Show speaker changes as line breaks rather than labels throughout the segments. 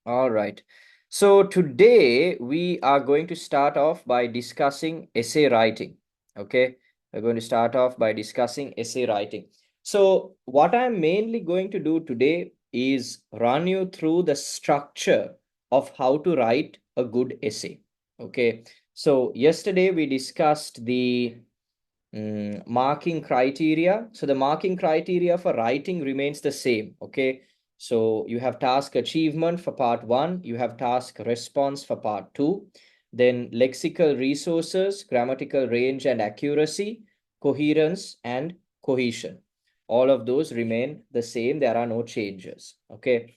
All right. So today we are going to start off by discussing essay writing. Okay. We're going to start off by discussing essay writing. So what I'm mainly going to do today is run you through the structure of how to write a good essay. Okay. So yesterday we discussed the marking criteria. So the marking criteria for writing remains the same. Okay. So you have task achievement for part one, you have task response for part two, then lexical resources, grammatical range and accuracy, coherence and cohesion. All of those remain the same. There are no changes. Okay.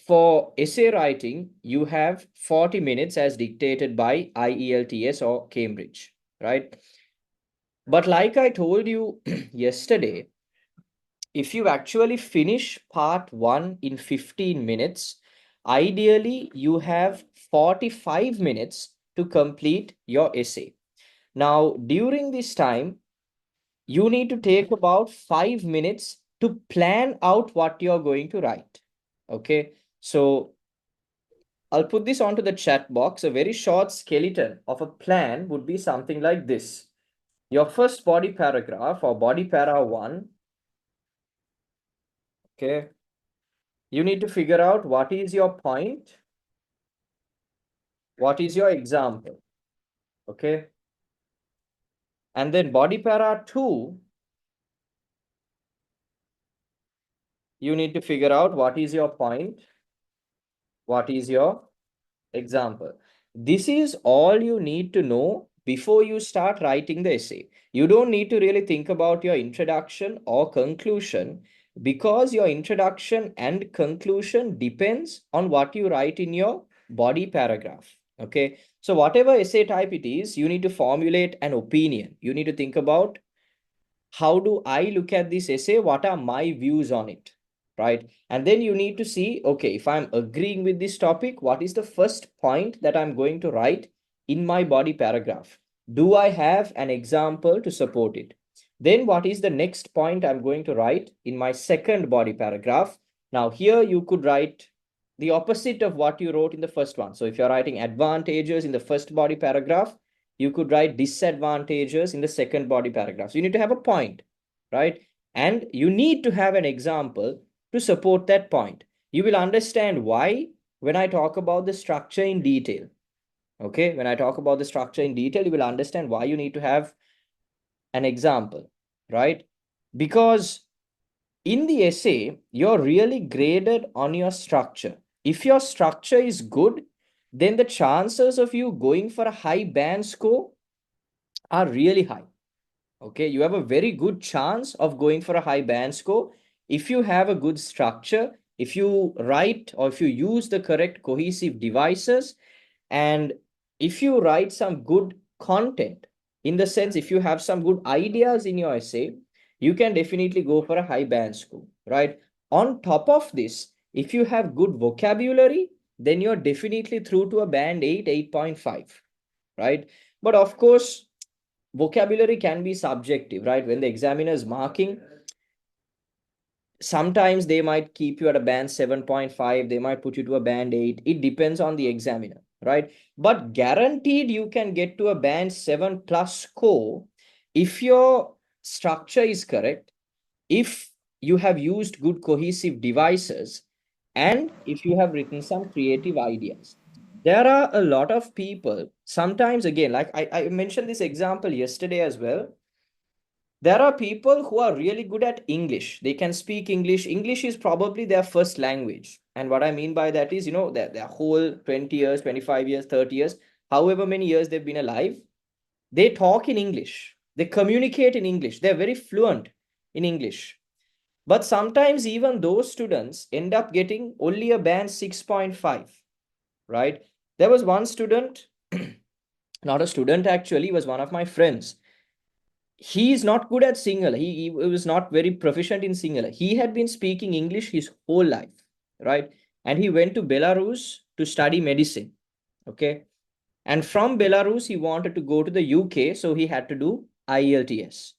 For essay writing, you have 40 minutes as dictated by IELTS or Cambridge, right? But like I told you yesterday, if you actually finish part one in 15 minutes, ideally you have 45 minutes to complete your essay. Now, during this time, you need to take about 5 minutes to plan out what you're going to write. Okay, so I'll put this onto the chat box. A very short skeleton of a plan would be something like this. Your first body paragraph or body para one. Okay. You need to figure out what is your point, what is your example. Okay. And then body para 2, you need to figure out what is your point, what is your example. This is all you need to know before you start writing the essay. You don't need to really think about your introduction or conclusion because your introduction and conclusion depends on what you write in your body paragraph. Okay. So whatever essay type it is, you need to formulate an opinion. You need to think about how do I look at this essay? What are my views on it? Right. And then you need to see, okay, if I'm agreeing with this topic, what is the first point that I'm going to write in my body paragraph? Do I have an example to support it? Then what is the next point I'm going to write in my second body paragraph? Now, here you could write the opposite of what you wrote in the first one. So if you're writing advantages in the first body paragraph, you could write disadvantages in the second body paragraph. So you need to have a point, right? And you need to have an example to support that point. You will understand why when I talk about the structure in detail. Okay, when I talk about the structure in detail, you will understand why you need to have an example, right? Because in the essay, you're really graded on your structure. If your structure is good, then the chances of you going for a high band score are really high. Okay, you have a very good chance of going for a high band score if you have a good structure, if you write or if you use the correct cohesive devices, and if you write some good content, in the sense, if you have some good ideas in your essay, you can definitely go for a high band score, right? On top of this, if you have good vocabulary, then you're definitely through to a band 8, 8.5, right? But of course, vocabulary can be subjective, right? When the examiner is marking, sometimes they might keep you at a band 7.5, they might put you to a band 8. It depends on the examiner, right? But guaranteed you can get to a band 7 plus score if your structure is correct, if you have used good cohesive devices, and if you have written some creative ideas. There are a lot of people, sometimes, again, like I mentioned this example yesterday as well. There are people who are really good at English. They can speak English. English is probably their first language. And what I mean by that is, their whole 20 years, 25 years, 30 years, however many years they've been alive, they talk in English. They communicate in English. They're very fluent in English. But sometimes even those students end up getting only a band 6.5, right? There was one student, not a student actually, he was one of my friends. He is not good at Sinhala. He was not very proficient in Sinhala. He had been speaking English his whole life, right? And he went to Belarus to study medicine. Okay. And from Belarus, he wanted to go to the UK. So he had to do IELTS.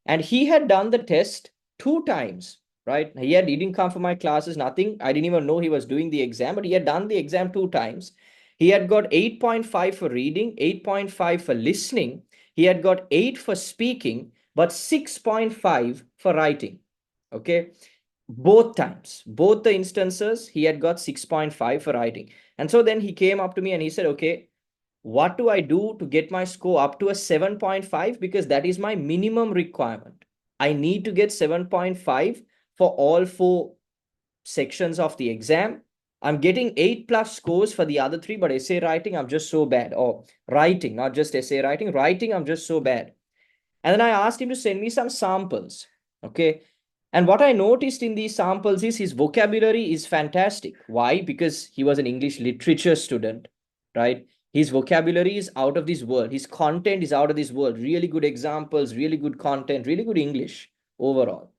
And he had done the test 2 times, right? He didn't come for my classes, nothing. I didn't even know he was doing the exam, but he had done the exam 2 times. He had got 8.5 for reading, 8.5 for listening. He had got 8 for speaking, but 6.5 for writing. Okay. Both times, both the instances, he had got 6.5 for writing. And so then he came up to me and he said, okay, what do I do to get my score up to a 7.5? Because that is my minimum requirement. I need to get 7.5 for all 4 sections of the exam. I'm getting 8 plus scores for the other 3, but essay writing, I'm just so bad. Or writing, not just essay writing, writing, I'm just so bad. And then I asked him to send me some samples. Okay. And what I noticed in these samples is his vocabulary is fantastic. Why? Because he was an English literature student, right? His vocabulary is out of this world. His content is out of this world. Really good examples, really good content, really good English overall.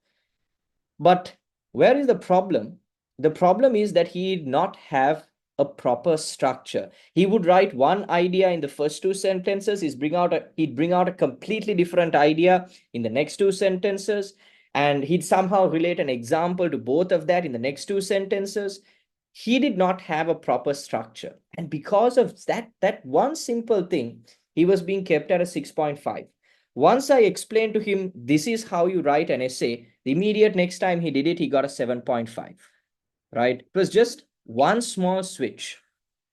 But where is the problem? The problem is that he did not have a proper structure. He would write one idea in the first 2 sentences, he'd bring out a completely different idea in the next 2 sentences, and he'd somehow relate an example to both of that in the next 2 sentences. He did not have a proper structure. And because of that one simple thing, he was being kept at a 6.5. Once I explained to him, this is how you write an essay, the immediate next time he did it, he got a 7.5, right? It was just one small switch,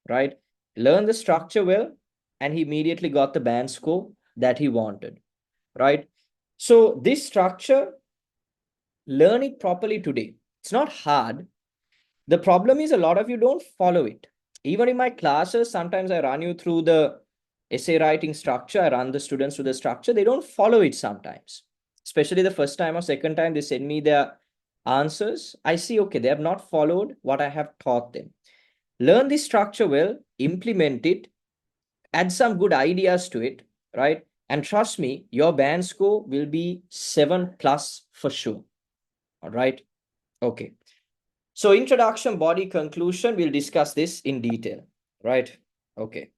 right? Learn the structure well, and he immediately got the band score that he wanted, right? So this structure, learn it properly today. It's not hard. The problem is a lot of you don't follow it. Even in my classes, sometimes I run you through the essay writing structure. I run the students through the structure. They don't follow it sometimes, especially the first time or second time they send me their answers. I see, okay, they have not followed what I have taught them. Learn the structure well, implement it, add some good ideas to it, right? And trust me, your band score will be 7 plus for sure. All right. Okay. So introduction, body, conclusion, we'll discuss this in detail, right? Okay.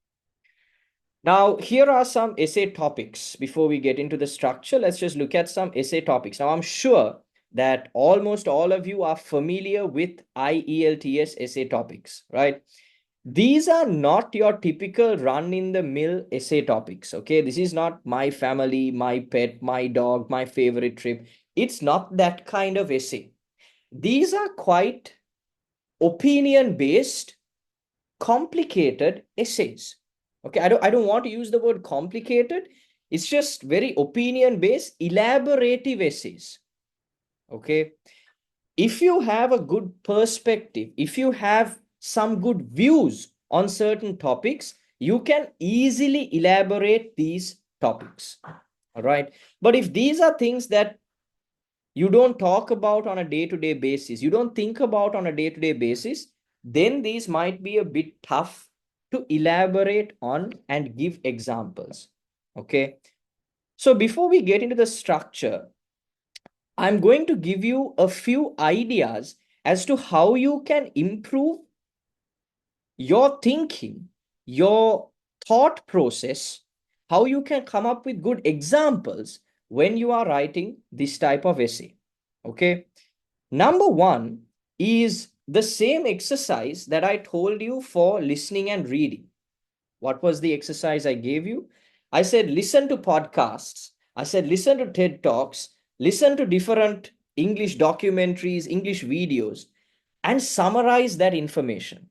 Now, here are some essay topics. Before we get into the structure, let's just look at some essay topics. Now, I'm sure that almost all of you are familiar with IELTS essay topics, right? These are not your typical run-in-the-mill essay topics, okay? This is not my family, my pet, my dog, my favorite trip. It's not that kind of essay. These are quite opinion-based, complicated essays. Okay, I don't want to use the word complicated. It's just very opinion-based, elaborative essays. Okay. If you have a good perspective, if you have some good views on certain topics, you can easily elaborate these topics. All right. But if these are things that you don't talk about on a day-to-day basis, you don't think about on a day-to-day basis, then these might be a bit tough to elaborate on and give examples. Okay. So before we get into the structure, I'm going to give you a few ideas as to how you can improve your thinking, your thought process, how you can come up with good examples when you are writing this type of essay. Okay. Number one is the same exercise that I told you for listening and reading. What was the exercise I gave you? I said, listen to podcasts. I said, listen to TED Talks, listen to different English documentaries, English videos, and summarize that information.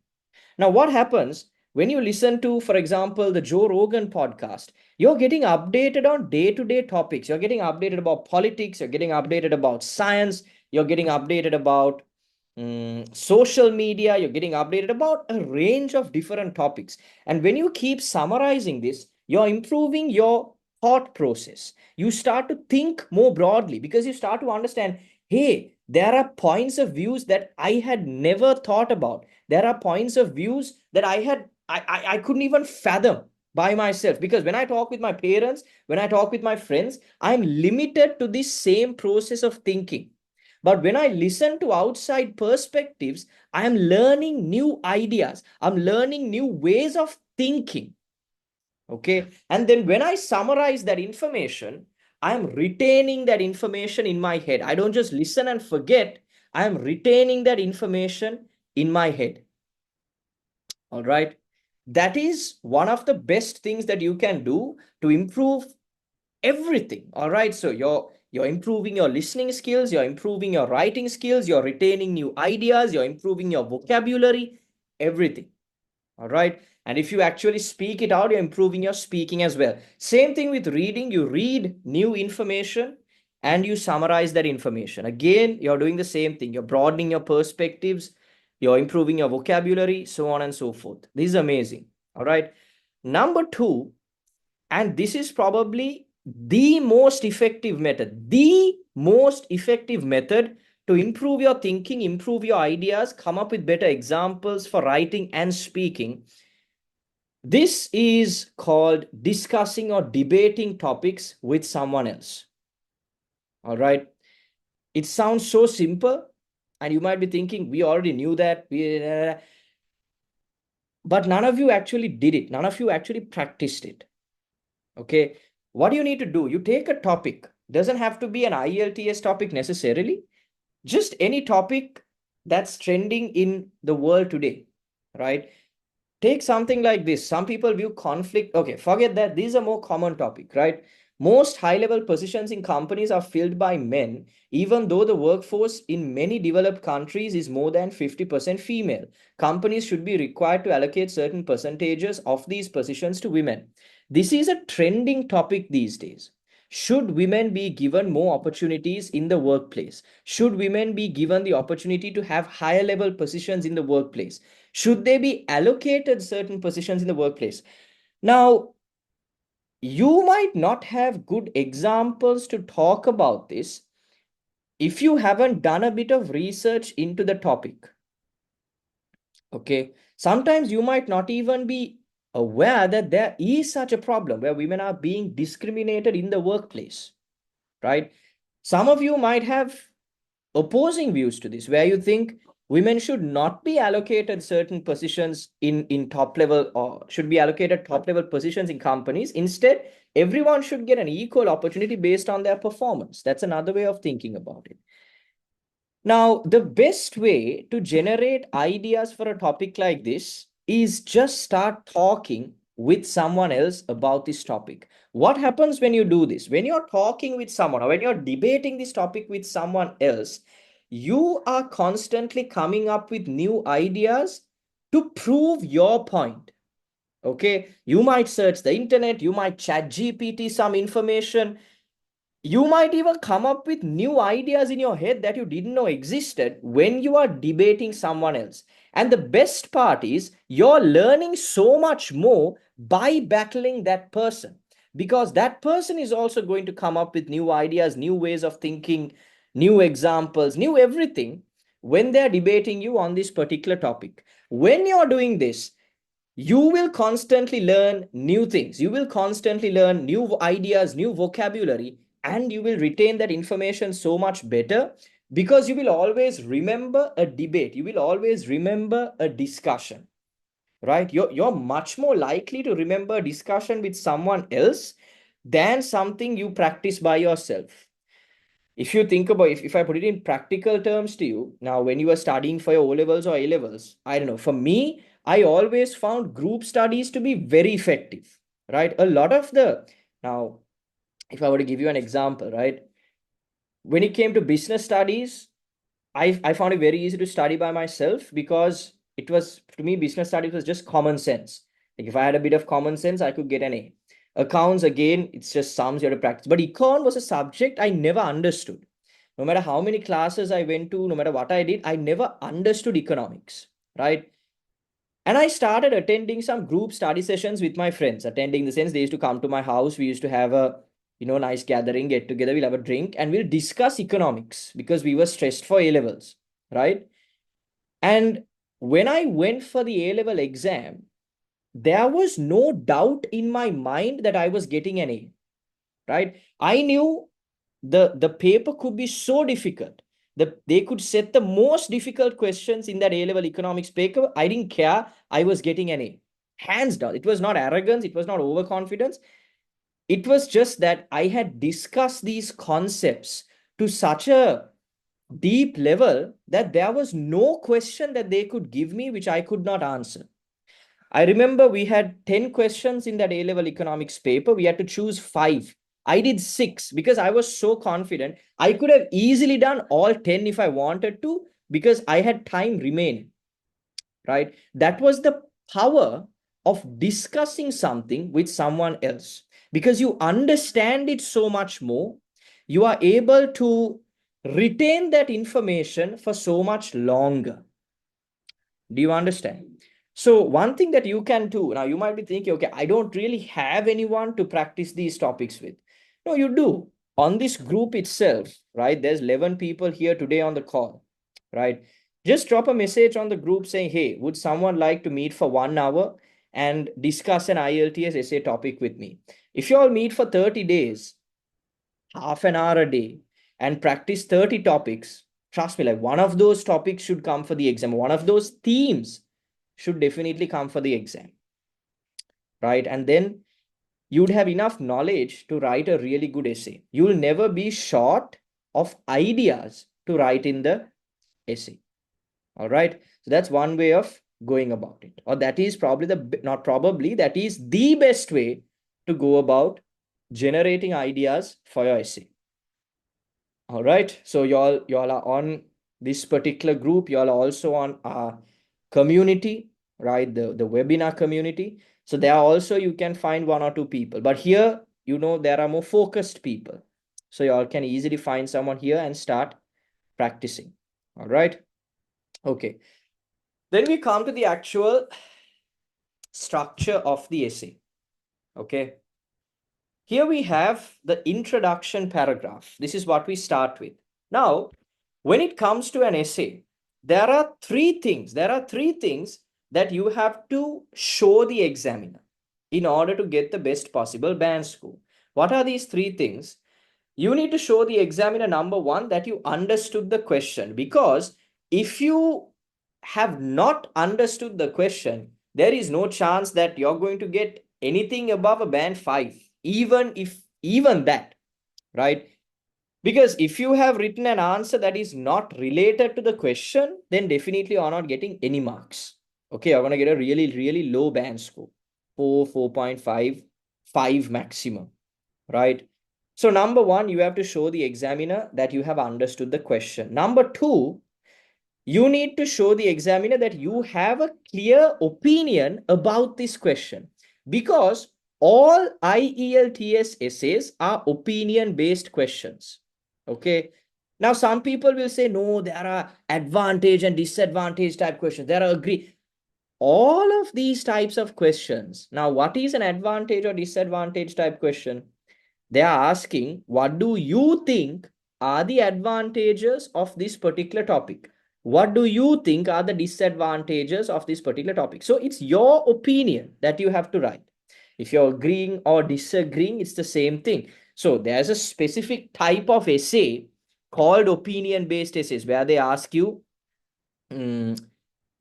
Now, what happens when you listen to, for example, the Joe Rogan podcast? You're getting updated on day to day topics. You're getting updated about politics. You're getting updated about science. You're getting updated about social media. You're getting updated about a range of different topics. And when you keep summarizing this, you're improving your thought process. You start to think more broadly because you start to understand, hey, there are points of views that I had never thought about. There are points of views that I couldn't even fathom by myself, because when I talk with my parents, when I talk with my friends, I'm limited to this same process of thinking. But when I listen to outside perspectives, I am learning new ideas. I'm learning new ways of thinking. Okay. And then when I summarize that information, I'm retaining that information in my head. I don't just listen and forget. I am retaining that information in my head. All right. That is one of the best things that you can do to improve everything. All right. So you're improving your listening skills, you're improving your writing skills, you're retaining new ideas, you're improving your vocabulary, everything. All right. And if you actually speak it out, you're improving your speaking as well. Same thing with reading. You read new information and you summarize that information. Again, you're doing the same thing. You're broadening your perspectives, you're improving your vocabulary, so on and so forth. This is amazing. All right. Number two, and this is probably the most effective method to improve your thinking, improve your ideas, come up with better examples for writing and speaking. This is called discussing or debating topics with someone else. All right. It sounds so simple, and you might be thinking, we already knew that. But none of you actually did it. None of you actually practiced it. Okay. What do you need to do? You take a topic, doesn't have to be an IELTS topic necessarily, just any topic that's trending in the world today, right? Take something like this. Some people view conflict. Okay, forget that. These are more common topic, right? Most high-level positions in companies are filled by men, even though the workforce in many developed countries is more than 50% female. Companies should be required to allocate certain percentages of these positions to women. This is a trending topic these days. Should women be given more opportunities in the workplace? Should women be given the opportunity to have higher level positions in the workplace? Should they be allocated certain positions in the workplace? Now, you might not have good examples to talk about this if you haven't done a bit of research into the topic. Okay. Sometimes you might not even be aware that there is such a problem where women are being discriminated in the workplace, right? Some of you might have opposing views to this, where you think women should not be allocated certain positions in top level, or should be allocated top level positions in companies. Instead, everyone should get an equal opportunity based on their performance. That's another way of thinking about it. Now, the best way to generate ideas for a topic like this is just start talking with someone else about this topic. What happens when you do this? When you're talking with someone or when you're debating this topic with someone else, you are constantly coming up with new ideas to prove your point. Okay, you might search the internet, you might chat GPT some information, you might even come up with new ideas in your head that you didn't know existed when you are debating someone else. And the best part is you're learning so much more by battling that person, because that person is also going to come up with new ideas, new ways of thinking, new examples, new everything when they're debating you on this particular topic. When you're doing this, you will constantly learn new things. You will constantly learn new ideas, new vocabulary, and you will retain that information so much better, because you will always remember a debate. You will always remember a discussion, right? You're much more likely to remember a discussion with someone else than something you practice by yourself. If you think about, if I put it in practical terms to you, now when you are studying for your O levels or A levels, I don't know, for me, I always found group studies to be very effective, right? A lot of the, now, if I were to give you an example, right? When it came to business studies, I found it very easy to study by myself, because it was, to me, business studies was just common sense. Like if I had a bit of common sense, I could get an A. Accounts, again, it's just sums you have to practice. But econ was a subject I never understood. No matter how many classes I went to, no matter what I did, I never understood economics, right? And I started attending some group study sessions with my friends. Attending in the sense, they used to come to my house. We used to have a, nice gathering, get together. We'll have a drink and we'll discuss economics, because we were stressed for A levels, right? And when I went for the A level exam, there was no doubt in my mind that I was getting an A, right? I knew the paper could be so difficult that they could set the most difficult questions in that A level economics paper. I didn't care. I was getting an A, hands down. It was not arrogance. It was not overconfidence. It was just that I had discussed these concepts to such a deep level that there was no question that they could give me which I could not answer. I remember we had 10 questions in that A-level economics paper. We had to choose 5. I did 6 because I was so confident. I could have easily done all 10 if I wanted to because I had time remaining, right? That was the power of discussing something with someone else because you understand it so much more. You are able to retain that information for so much longer. Do you understand? So, one thing that you can do now, you might be thinking, okay, I don't really have anyone to practice these topics with. No, you do. On this group itself, right? There's 11 people here today on the call, right? Just drop a message on the group saying, hey, would someone like to meet for 1 hour and discuss an IELTS essay topic with me? If you all meet for 30 days, half an hour a day, and practice 30 topics, trust me, like one of those topics should come for the exam. One of those themes should definitely come for the exam, right? And then you'd have enough knowledge to write a really good essay. You'll never be short of ideas to write in the essay. All right. So that's one way of going about it. Or that is probably not probably, that is the best way to go about generating ideas for your essay. All right. So y'all are on this particular group. Y'all are also on our community, right? The webinar community. So there are also you can find 1 or 2 people. But here, there are more focused people. So y'all can easily find someone here and start practicing. All right. Okay. Then we come to the actual structure of the essay. Okay. Here we have the introduction paragraph. This is what we start with. Now, when it comes to an essay, there are three things. There are three things that you have to show the examiner in order to get the best possible band score. What are these three things? You need to show the examiner, number one, that you understood the question, because if you have not understood the question, there is no chance that you're going to get anything above a band 5, even that, right? Because if you have written an answer that is not related to the question, then definitely you're not getting any marks. Okay, you're going to get a really, really low band score, 4, 4.5, 5 maximum, right? So number one, you have to show the examiner that you have understood the question. Number two, you need to show the examiner that you have a clear opinion about this question, because all IELTS essays are opinion based questions. Okay. Now, some people will say, no, there are advantage and disadvantage type questions. There are agree. All of these types of questions. Now, what is an advantage or disadvantage type question? They are asking, what do you think are the advantages of this particular topic? What do you think are the disadvantages of this particular topic? So it's your opinion that you have to write. If you're agreeing or disagreeing, it's the same thing. So there's a specific type of essay called opinion-based essays where they ask you,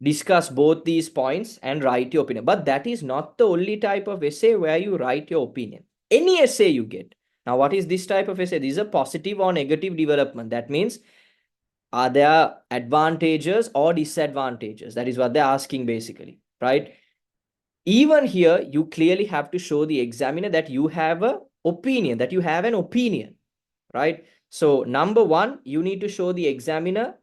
discuss both these points and write your opinion. But that is not the only type of essay where you write your opinion. Any essay you get. Now, what is this type of essay? This is a positive or negative development. That means, are there advantages or disadvantages? That is what they're asking basically, right? Even here, you clearly have to show the examiner that you have an opinion, right? So number one, you need to show the examiner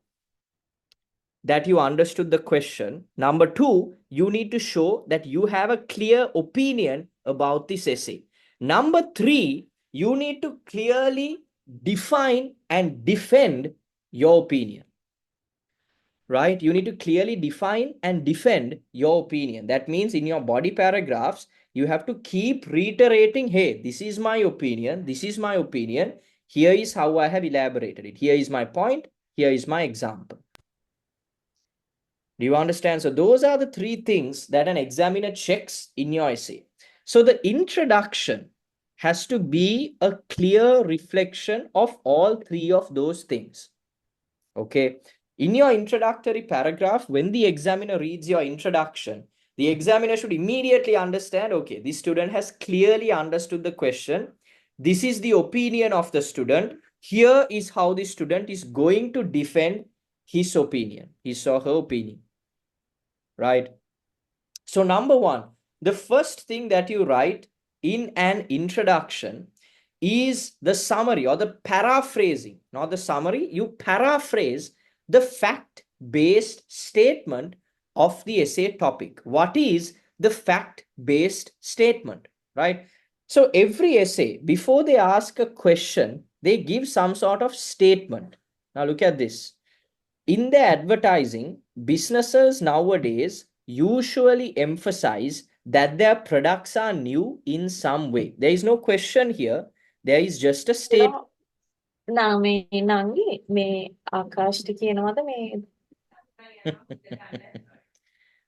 that you understood the question. Number two, you need to show that you have a clear opinion about this essay. Number three, you need to clearly define and defend your opinion, right? You need to clearly define and defend your opinion. That means in your body paragraphs, you have to keep reiterating, hey, this is my opinion. This is my opinion. Here is how I have elaborated it. Here is my point. Here is my example. Do you understand? So those are the three things that an examiner checks in your essay. So the introduction has to be a clear reflection of all three of those things. Okay. In your introductory paragraph, when the examiner reads your introduction, the examiner should immediately understand, okay, this student has clearly understood the question. This is the opinion of the student. Here is how the student is going to defend his opinion, his or her opinion, right? So, number one, the first thing that you write in an introduction is the summary or the paraphrasing, not the summary. You paraphrase the fact based statement of the essay topic. What is the fact based statement, right? So, every essay, before they ask a question, they give some sort of statement. Now, look at this. In the advertising, businesses nowadays usually emphasize that their products are new in some way. There is no question here. There is just a state.
මේ නංගි මේ ආකාශට කියනවද මේ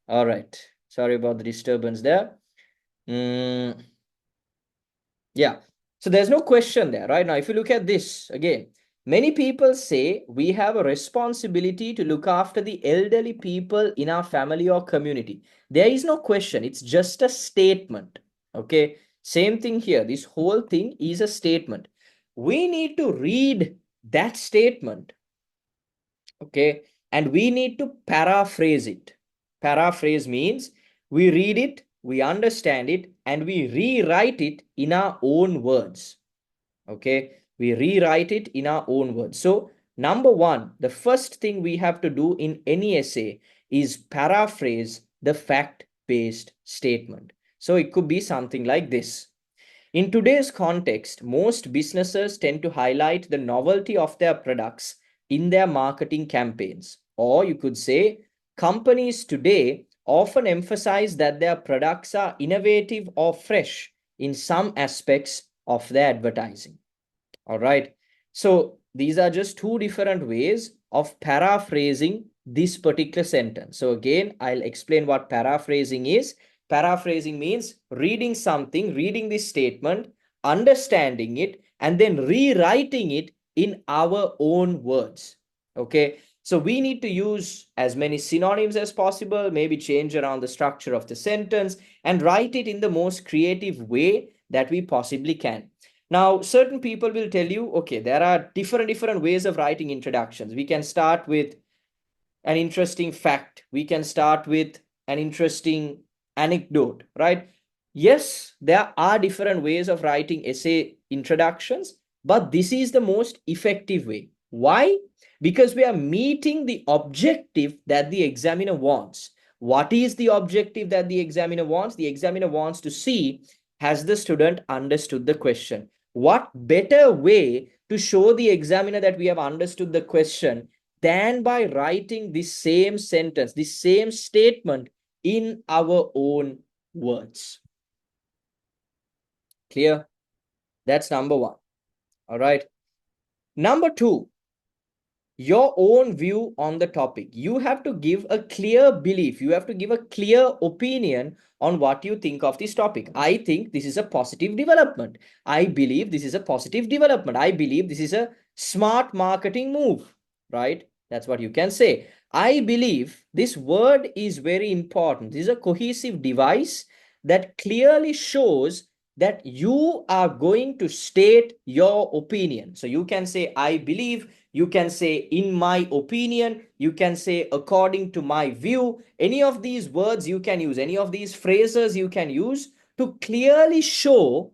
All right. Sorry about the disturbance there. Yeah. So there's no question there, right? Now, if you look at this again, many people say we have a responsibility to look after the elderly people in our family or community. There is no question. It's just a statement. Okay. Same thing here. This whole thing is a statement. We need to read that statement. Okay. And we need to paraphrase it. Paraphrase means we read it, we understand it, and we rewrite it in our own words. Okay, we rewrite it in our own words. So, number one, the first thing we have to do in any essay is paraphrase the fact based statement. So, it could be something like this. In today's context, most businesses tend to highlight the novelty of their products in their marketing campaigns. Or you could say, companies today often emphasize that their products are innovative or fresh in some aspects of their advertising. All right. So these are just two different ways of paraphrasing this particular sentence. So again, I'll explain what paraphrasing is. Paraphrasing means reading something, reading this statement, understanding it, and then rewriting it in our own words. Okay. So we need to use as many synonyms as possible, maybe change around the structure of the sentence and write it in the most creative way that we possibly can. Now, certain people will tell you, okay, there are different ways of writing introductions. We can start with an interesting fact. We can start with an interesting anecdote, right? Yes, there are different ways of writing essay introductions, but this is the most effective way. Why? Because we are meeting the objective that the examiner wants. What is the objective that the examiner wants? The examiner wants to see, has the student understood the question? What better way to show the examiner that we have understood the question than by writing the same sentence, the same statement in our own words? Clear? That's number one. All right. Number two, your own view on the topic. You have to give a clear belief. You have to give a clear opinion on what you think of this topic. I think this is a positive development. I believe this is a positive development. I believe this is a smart marketing move, right? That's what you can say. I believe this word is very important. This is a cohesive device that clearly shows that you are going to state your opinion. So you can say, I believe, you can say, in my opinion, you can say, according to my view. Any of these words you can use, any of these phrases you can use to clearly show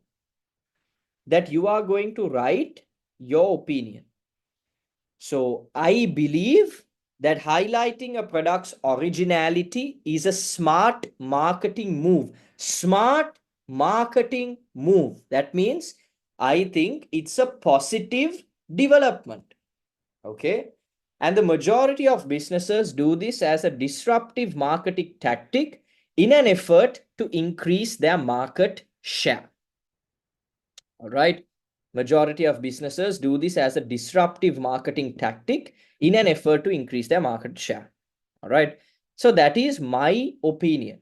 that you are going to write your opinion. So I believe that highlighting a product's originality is a smart marketing move. Smart marketing move. That means I think it's a positive development. Okay. And the majority of businesses do this as a disruptive marketing tactic in an effort to increase their market share. All right. Majority of businesses do this as a disruptive marketing tactic in an effort to increase their market share. All right. So that is my opinion.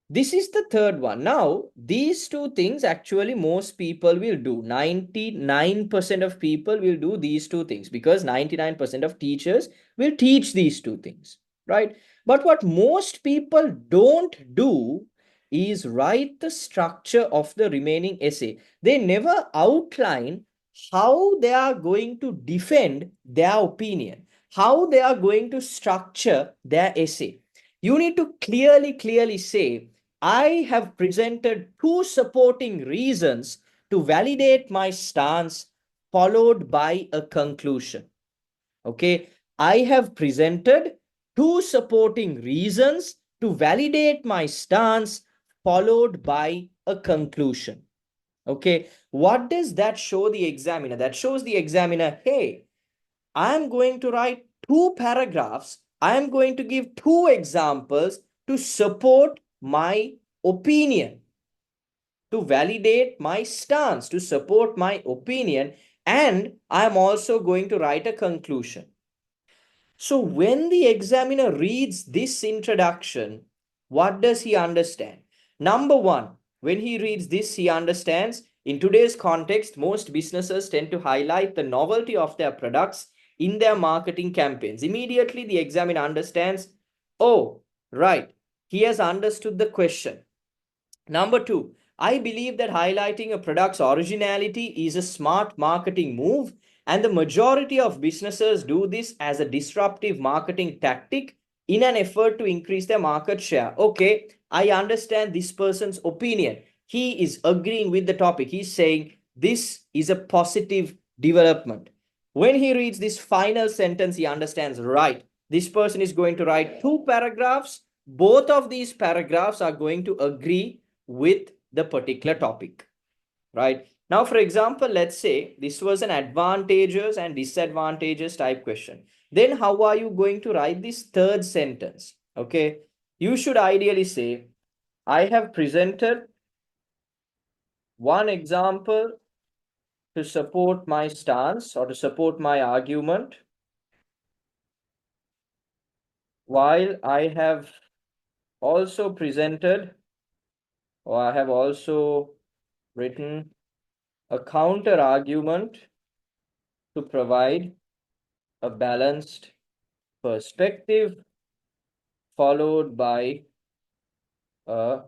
This is the third one. Now, these two things actually most people will do. 99% of people will do these two things because 99% of teachers will teach these two things, right? But what most people don't do is write the structure of the remaining essay. They never outline how they are going to defend their opinion, how they are going to structure their essay. You need to clearly say, I have presented two supporting reasons to validate my stance, followed by a conclusion. Okay, I have presented two supporting reasons to validate my stance, followed by a conclusion. Okay, what does that show the examiner? That shows the examiner, hey, I'm going to write two paragraphs. I'm going to give two examples to support my opinion, to validate my stance, to support my opinion, and I'm also going to write a conclusion. So when the examiner reads this introduction, what does he understand? Number one, when he reads this, he understands in today's context, most businesses tend to highlight the novelty of their products in their marketing campaigns. Immediately, the examiner understands, oh, right, he has understood the question. Number two, I believe that highlighting a product's originality is a smart marketing move, and the majority of businesses do this as a disruptive marketing tactic in an effort to increase their market share. Okay, I understand this person's opinion. He is agreeing with the topic. He's saying this is a positive development. When he reads this final sentence, he understands, right, this person is going to write two paragraphs. Both of these paragraphs are going to agree with the particular topic, right? Now, for example, let's say this was an advantages and disadvantages type question. Then how are you going to write this third sentence? Okay, you should ideally say, I have presented one example to support my stance or to support my argument, while I have also presented, or I have also written a counter argument to provide a balanced perspective, followed by a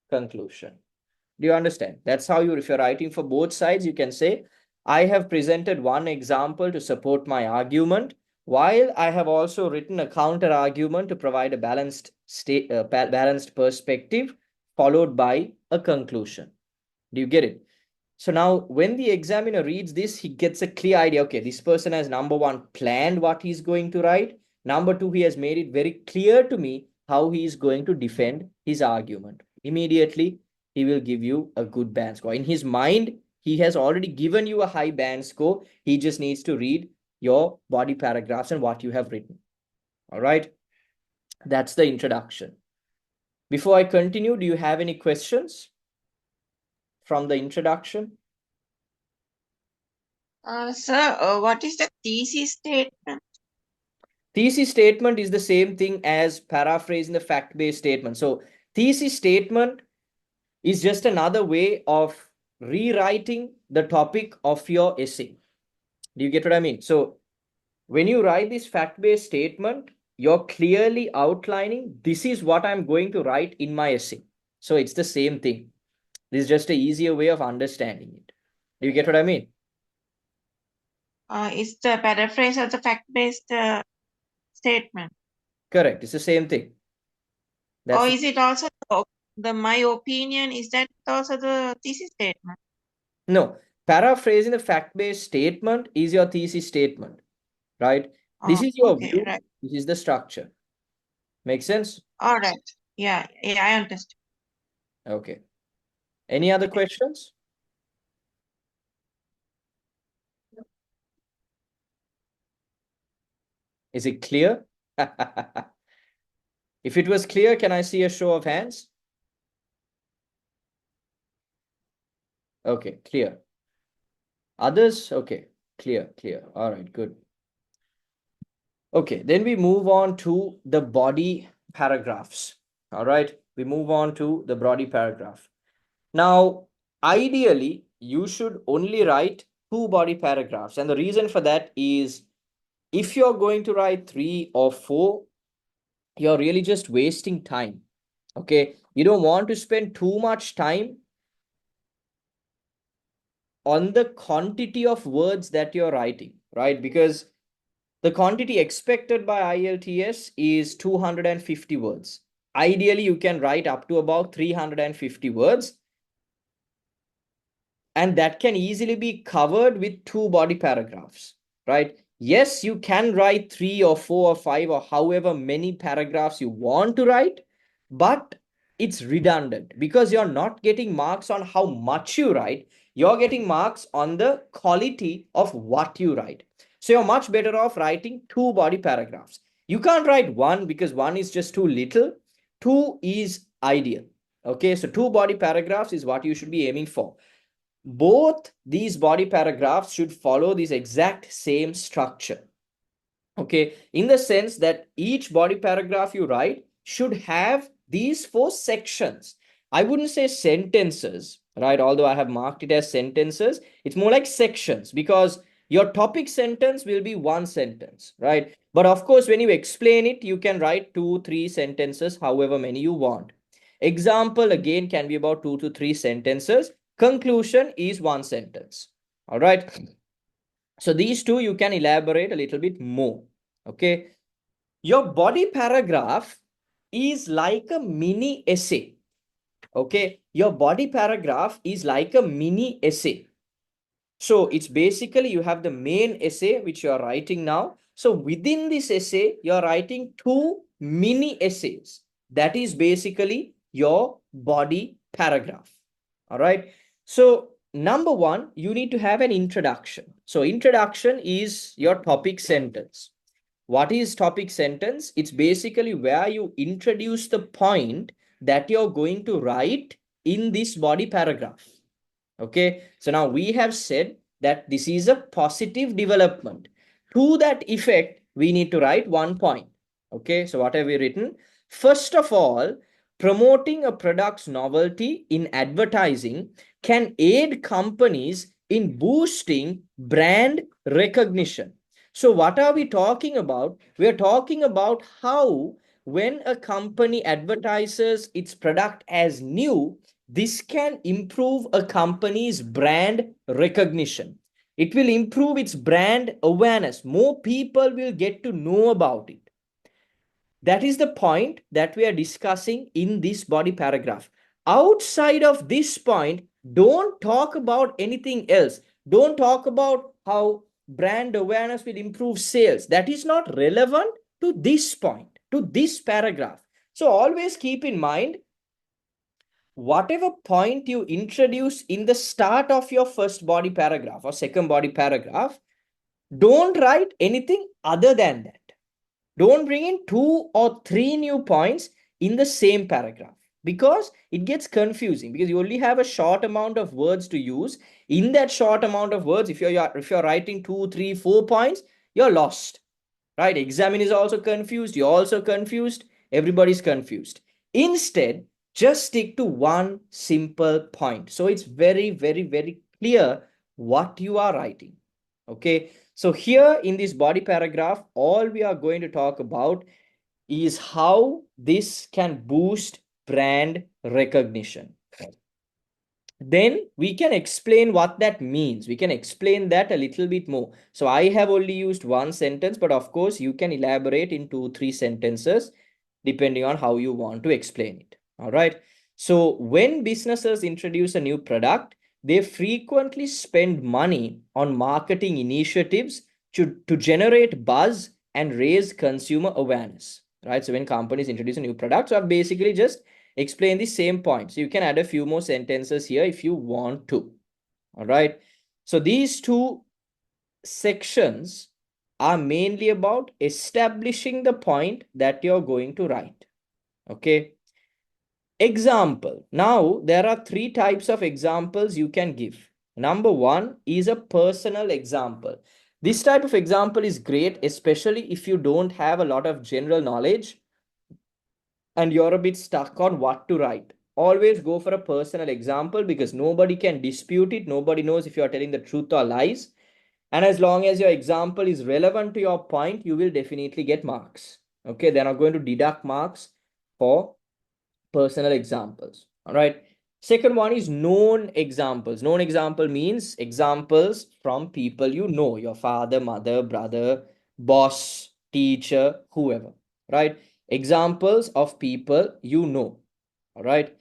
conclusion. Do you understand? That's how you, if you're writing for both sides, you can say, I have presented one example to support my argument, while I have also written a counter argument to provide a balanced perspective, followed by a conclusion. Do you get it? So now when the examiner reads this, he gets a clear idea. Okay, this person has, number one, planned what he's going to write. Number two, he has made it very clear to me how he is going to defend his argument. Immediately, he will give you a good band score. In his mind, he has already given you a high band score. He just needs to read your body paragraphs and what you have written. All right. That's the introduction. Before I continue, do you have any questions from the introduction?
Sir, what is the thesis statement?
Thesis statement is the same thing as paraphrasing the fact-based statement. So thesis statement is just another way of rewriting the topic of your essay. Do you get what I mean? So when you write this fact-based statement, you're clearly outlining, this is what I'm going to write in my essay. So it's the same thing. This is just an easier way of understanding it. Do you get what I mean?
Is the paraphrase of the fact-based statement?
Correct. It's the same thing.
Or is it also my opinion? Is that also the thesis statement?
No, paraphrasing the fact-based statement is your thesis statement, right? This is your
Okay,
view.
right.
This is the structure. Make sense?
All right. Yeah, I understand.
Okay. Any other questions? Is it clear? If it was clear, can I see a show of hands? Okay, clear. Others? Okay, clear. All right, good. Okay, then we move on to the body paragraphs. All right, we move on to the body paragraph. Now, ideally, you should only write two body paragraphs. And the reason for that is if you're going to write three or four, you're really just wasting time. Okay, you don't want to spend too much time on the quantity of words that you're writing, right? Because the quantity expected by IELTS is 250 words. Ideally, you can write up to about 350 words, and that can easily be covered with 2 body paragraphs, right? Yes, you can write 3 or 4 or 5 or however many paragraphs you want to write, but it's redundant because you're not getting marks on how much you write. You're getting marks on the quality of what you write. So you're much better off writing 2 body paragraphs. You can't write 1 because 1 is just too little. 2 is ideal. Okay, so 2 body paragraphs is what you should be aiming for. Both these body paragraphs should follow this exact same structure. Okay, in the sense that each body paragraph you write should have these 4 sections. I wouldn't say sentences, right? Although I have marked it as sentences, it's more like sections because your topic sentence will be 1 sentence, right? But of course, when you explain it, you can write 2, 3 sentences, however many you want. Example again can be about 2 to 3 sentences. Conclusion is 1 sentence. All right. So these two you can elaborate a little bit more. Okay. Your body paragraph is like a mini essay. Okay. Your body paragraph is like a mini essay. So it's basically you have the main essay which you are writing now. So within this essay, you're writing 2 mini essays. That is basically your body paragraph. All right. So number 1, you need to have an introduction. So introduction is your topic sentence. What is topic sentence? It's basically where you introduce the point that you're going to write in this body paragraph. Okay, so now we have said that this is a positive development. To that effect, we need to write 1 point. Okay, so what have we written? First of all, promoting a product's novelty in advertising can aid companies in boosting brand recognition. So what are we talking about? We are talking about how when a company advertises its product as new, this can improve a company's brand recognition. It will improve its brand awareness. More people will get to know about it. That is the point that we are discussing in this body paragraph. Outside of this point, don't talk about anything else. Don't talk about how brand awareness will improve sales. That is not relevant to this point, to this paragraph. So always keep in mind, whatever point you introduce in the start of your first body paragraph or second body paragraph, don't write anything other than that. Don't bring in 2 or 3 new points in the same paragraph because it gets confusing because you only have a short amount of words to use. In that short amount of words, if you're writing 2, 3, 4 points, you're lost, right? Examiner is also confused. You're also confused. Everybody's confused. Instead, just stick to 1 simple point. So it's very, very, very clear what you are writing. Okay. So here in this body paragraph, all we are going to talk about is how this can boost brand recognition. Then we can explain what that means. We can explain that a little bit more. So I have only used 1 sentence, but of course you can elaborate in 2, 3 sentences depending on how you want to explain it. All right. So when businesses introduce a new product, they frequently spend money on marketing initiatives to generate buzz and raise consumer awareness. Right. So when companies introduce a new product, so I've basically just explain the same point. So you can add a few more sentences here if you want to. All right. So these 2 sections are mainly about establishing the point that you're going to write. Okay. Example. Now, there are 3 types of examples you can give. Number 1 is a personal example. This type of example is great, especially if you don't have a lot of general knowledge and you're a bit stuck on what to write. Always go for a personal example because nobody can dispute it. Nobody knows if you're telling the truth or lies. And as long as your example is relevant to your point, you will definitely get marks. Okay, they're not going to deduct marks for personal examples. All right. Second one is known examples. Known example means examples from people you know, your father, mother, brother, boss, teacher, whoever, right? Examples of people you know, all right?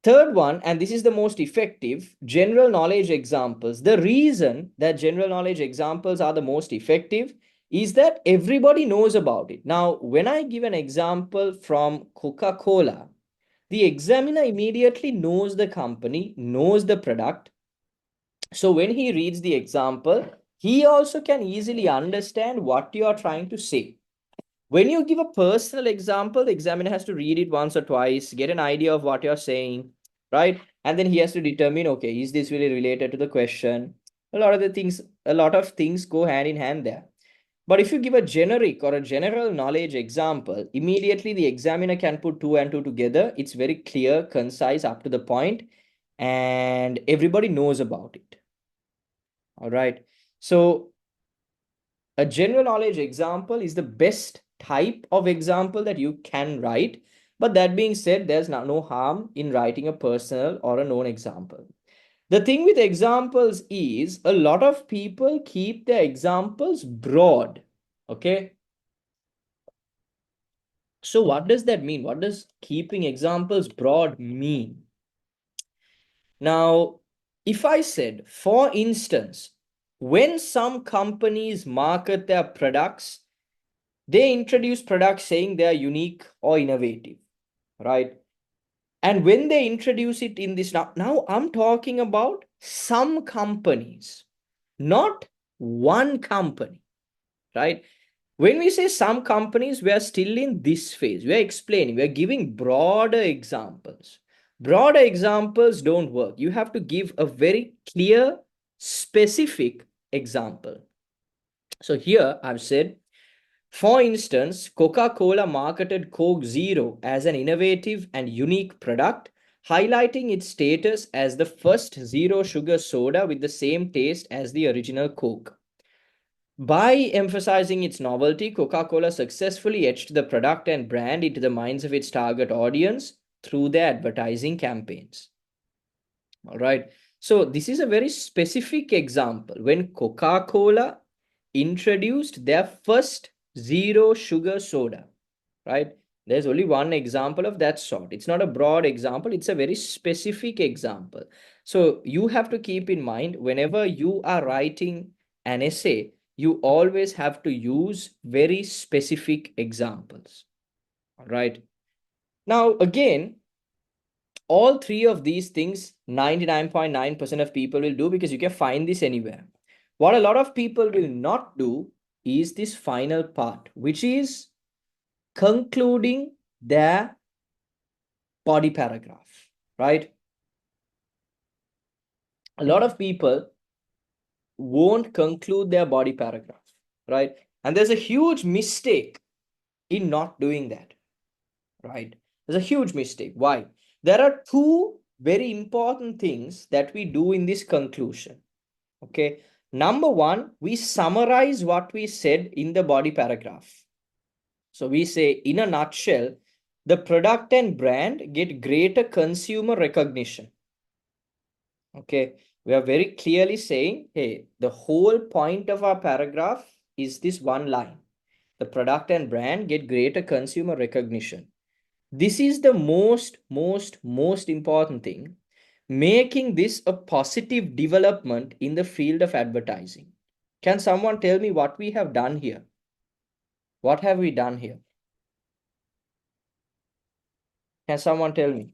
Third one, and this is the most effective, general knowledge examples. The reason that general knowledge examples are the most effective is that everybody knows about it. Now, when I give an example from Coca-Cola, the examiner immediately knows the company, knows the product. So when he reads the example, he also can easily understand what you are trying to say. When you give a personal example, the examiner has to read it once or twice, get an idea of what you're saying, right? And then he has to determine, okay, is this really related to the question? A lot of things go hand in hand there. But if you give a generic or a general knowledge example, immediately the examiner can put two and two together. It's very clear, concise, up to the point, and everybody knows about it. All right. So a general knowledge example is the best type of example that you can write. But that being said, there's no harm in writing a personal or a known example. The thing with examples is a lot of people keep their examples broad. Okay. So what does that mean? What does keeping examples broad mean? Now, if I said, for instance, when some companies market their products, they introduce products saying they are unique or innovative, right? And when they introduce it in this, now I'm talking about some companies, not one company, right? When we say some companies, we are still in this phase. We are explaining, we are giving broader examples. Broader examples don't work. You have to give a very clear, specific example. So here I've said, for instance, Coca-Cola marketed Coke Zero as an innovative and unique product, highlighting its status as the first zero sugar soda with the same taste as the original Coke. By emphasizing its novelty, Coca-Cola successfully etched the product and brand into the minds of its target audience through their advertising campaigns. All right. So this is a very specific example. When Coca-Cola introduced their first zero sugar soda, right? There's only one example of that sort. It's not a broad example, it's a very specific example. So you have to keep in mind, whenever you are writing an essay, you always have to use very specific examples. All right. Now, again, all three of these things, 99.9% of people will do, because you can find this anywhere. What a lot of people will not do is this final part, which is concluding their body paragraph, right? A lot of people won't conclude their body paragraph, right? And there's a huge mistake in not doing that, right? There's a huge mistake. Why? There are two very important things that we do in this conclusion. Okay. Number one, we summarize what we said in the body paragraph. So we say, in a nutshell, the product and brand get greater consumer recognition. Okay. We are very clearly saying, hey, the whole point of our paragraph is this one line. The product and brand get greater consumer recognition. This is the most important thing, making this a positive development in the field of advertising. Can someone tell me what we have done here? What have we done here? Can someone tell me?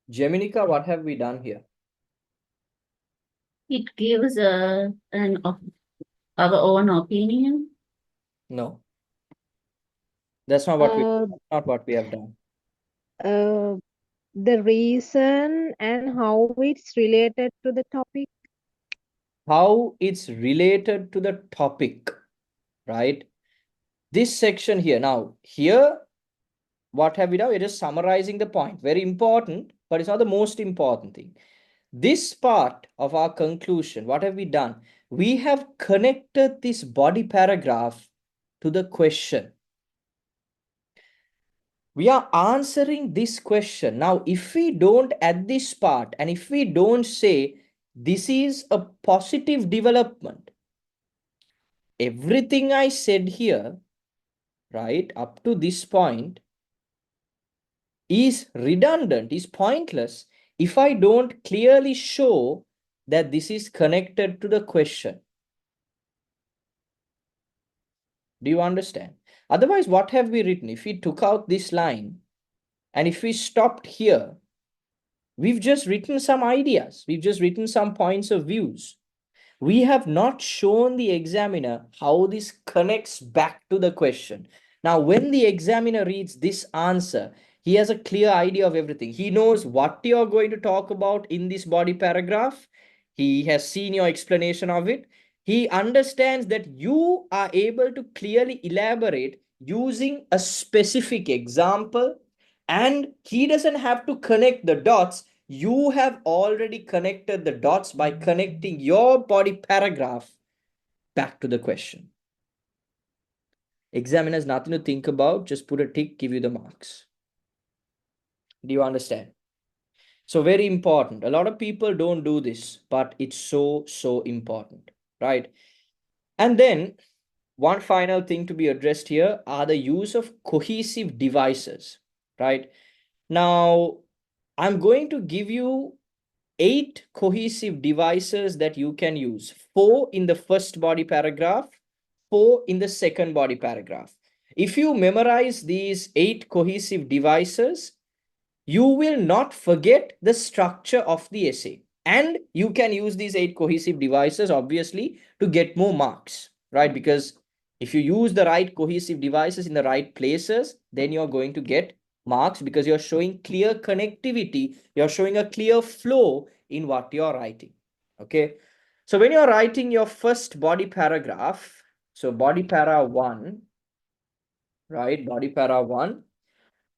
Jeminica, what have we done here?
It gives our own opinion.
No, that's not what we have done.
The reason and how it's related to the topic.
How it's related to the topic, right? This section here. Now, here, what have we done? We're just summarizing the point. Very important, but it's not the most important thing. This part of our conclusion, what have we done? We have connected this body paragraph to the question. We are answering this question. Now, if we don't add this part, and if we don't say this is a positive development, everything I said here, right, up to this point, is redundant, is pointless, if I don't clearly show that this is connected to the question. Do you understand? Otherwise, what have we written? If we took out this line and if we stopped here, we've just written some ideas. We've just written some points of views. We have not shown the examiner how this connects back to the question. Now, when the examiner reads this answer, he has a clear idea of everything. He knows what you're going to talk about in this body paragraph. He has seen your explanation of it. He understands that you are able to clearly elaborate using a specific example, and he doesn't have to connect the dots. You have already connected the dots by connecting your body paragraph back to the question. Examiner has nothing to think about, just put a tick, give you the marks. Do you understand? So very important. A lot of people don't do this, but it's so important, right? And then one final thing to be addressed here are the use of cohesive devices, right? Now, I'm going to give you 8 cohesive devices that you can use. 4 in the first body paragraph, 4 in the second body paragraph. If you memorize these 8 cohesive devices, you will not forget the structure of the essay. And you can use these 8 cohesive devices, obviously, to get more marks, right? Because if you use the right cohesive devices in the right places, then you're going to get marks because you're showing clear connectivity. You're showing a clear flow in what you're writing. Okay. So when you're writing your first body paragraph, so body para 1, right? Body para 1,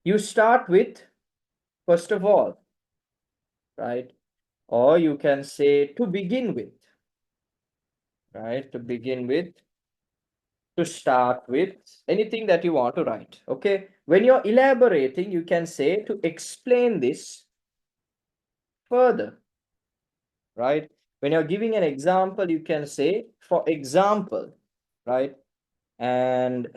you start with, first of all, right? Or you can say to begin with, right? To begin with, to start with, anything that you want to write. Okay. When you're elaborating, you can say to explain this further, right? When you're giving an example, you can say, for example, right? And